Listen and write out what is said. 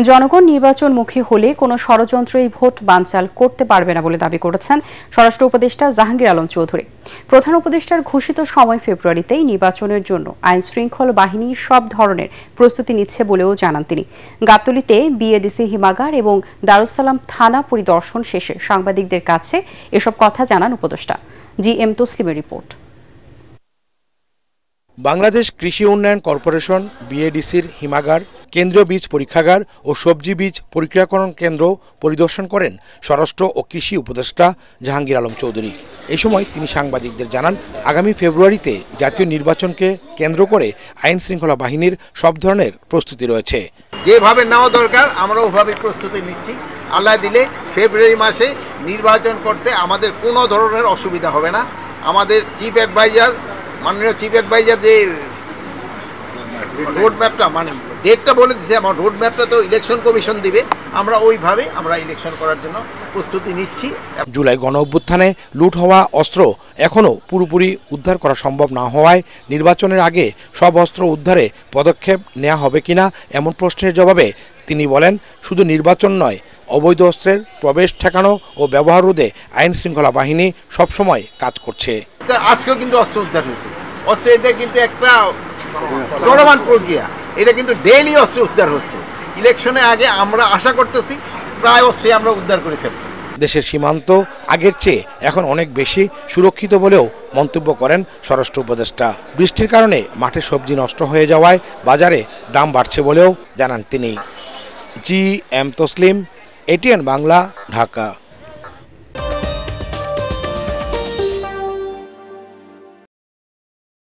জনগণ নির্বাচনমুখী হলে কোনো ষড়যন্ত্রই ভোট বানচাল করতে পারবে না বলে দাবি করেছেন স্বরাষ্ট্র উপদেষ্টা জাহাঙ্গীর আলম চৌধুরী। প্রধান উপদেষ্টার ঘোষিত সময় ফেব্রুয়ারিতেই নির্বাচনের জন্য আইন শৃঙ্খলা বাহিনী সব ধরনের প্রস্তুতি নিচ্ছে বলেও জানান তিনি। গাবতলীতে বিএডিসি হিমাগার এবং দারুসালাম থানা পরিদর্শন শেষে সাংবাদিকদের কাছে এসব কথা জানান উপদেষ্টা। GM তসলিমের report. বাংলাদেশ কৃষি উন্নয়ন কর্পোরেশন বিএডিসির হিমাগার, কেন্দ্রীয় বীজ পরীক্ষাগার ও সবজি বীজ পরিক্রিয়াকরণ কেন্দ্র পরিদর্শন করেন স্বরাষ্ট্র ও কৃষি উপদেষ্টা জাহাঙ্গীর আলম চৌধুরী। এই সময় তিনি সাংবাদিকদের জানান, আগামী ফেব্রুয়ারিতে জাতীয় নির্বাচনকে কেন্দ্র করে আইন শৃঙ্খলা বাহিনীর সব ধরনের প্রস্তুতি রয়েছে। যেভাবে নেওয়া দরকার আমরা ওভাবে প্রস্তুতি নিচ্ছি। আল্লাহ দিলে ফেব্রুয়ারি মাসে নির্বাচন করতে আমাদের কোনো ধরনের অসুবিধা হবে না। আমাদের চিফ অ্যাডভাইজার, মাননীয় চিফ অ্যাডভাইজার যে রোড ম্যাপটা মানে ডেটটা বলে দিচ্ছে, আমার রোড ম্যাপটা তো ইলেকশন কমিশন দিবে, আমরা ওইভাবে আমরা ইলেকশন করার জন্য প্রস্তুতি নিচ্ছি। জুলাই গণ অভ্যুত্থানে লুট হওয়া অস্ত্র এখনও পুরোপুরি উদ্ধার করা সম্ভব না হওয়ায় নির্বাচনের আগে সব অস্ত্র উদ্ধারে পদক্ষেপ নেওয়া হবে কিনা এমন প্রশ্নের জবাবে তিনি বলেন, শুধু নির্বাচন নয়, অবৈধ অস্ত্রের প্রবেশ ঠেকানো ও ব্যবহার রোধে আইন শৃঙ্খলা বাহিনী সবসময় কাজ করছে। আজকেও কিন্তু অস্ত্র উদ্ধার হয়েছে। অস্ত্র এদের কিন্তু একটা চলমান প্রক্রিয়া, এটা কিন্তু ডেইলি অস্ত্র উদ্ধার হচ্ছে। ইলেকশনের আগে আমরা আশা করতেছি প্রায় অস্ত্রে আমরা উদ্ধার করে ফেলব। দেশের সীমান্ত আগের চেয়ে এখন অনেক বেশি সুরক্ষিত বলেও মন্তব্য করেন স্বরাষ্ট্র উপদেষ্টা। বৃষ্টির কারণে মাঠে সবজি নষ্ট হয়ে যাওয়ায় বাজারে দাম বাড়ছে বলেও জানান তিনি। GM Taslim, ATN Bangla, Dhaka.